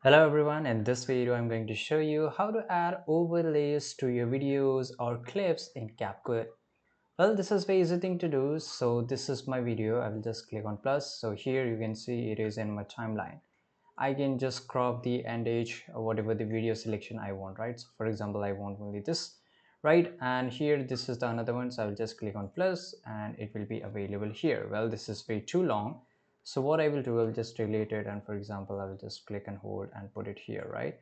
Hello everyone, in this video I'm going to show you how to add overlays to your videos or clips in CapCut. Well, this is very easy thing to do. So this is my video. I will just click on plus. So here you can see it is in my timeline. I can just crop the end age or whatever the video selection I want, right? So for example, I want only this, right? And here this is the another one. So I will just click on plus and it will be available here. Well, this is way too long. So what I will do, I'll just delete it. And for example, I will just click and hold and put it here, right?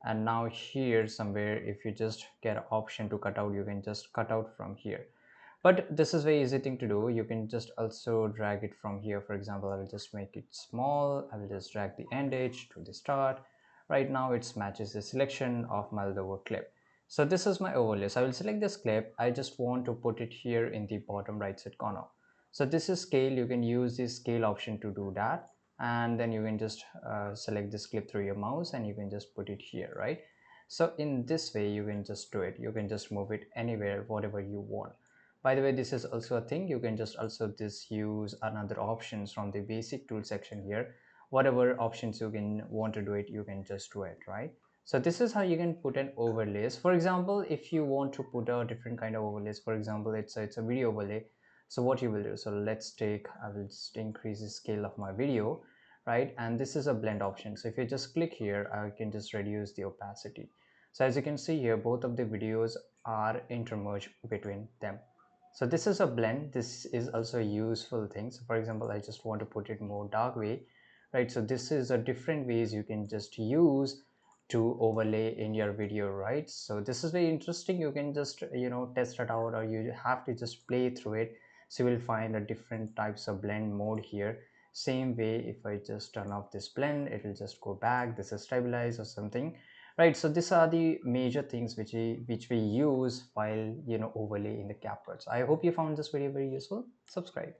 And now here somewhere, if you just get an option to cut out, you can just cut out from here, but this is very easy thing to do. You can just also drag it from here. For example, I will just make it small. I will just drag the end edge to the start. Right now it matches the selection of my Moldova clip. So this is my overlay. So I will select this clip. I just want to put it here in the bottom right side corner. So this is scale. You can use the scale option to do that, and then you can just select this clip through your mouse and you can just put it here, right? So in this way you can just do it. You can just move it anywhere, whatever you want. By the way, this is also a thing. You can just also this use another options from the basic tool section here. Whatever options you can want to do it, you can just do it, right? So this is how you can put an overlays. For example, if you want to put a different kind of overlays, for example, it's a video overlay. So what you will do, so let's take, I will just increase the scale of my video, right? And this is a blend option. So if you just click here, I can just reduce the opacity. So as you can see here, both of the videos are intermerged between them. So this is a blend. This is also a useful thing. So for example, I just want to put it more dark way, right? So this is a different ways you can just use to overlay in your video, right? So this is very interesting. You can just test it out, or you have to just play through it. So you will find a different types of blend mode here. Same way, if I just turn off this blend, it will just go back. This is stabilize or something, right? So these are the major things which we use while overlay in the CapCut. So I hope you found this video very useful. Subscribe.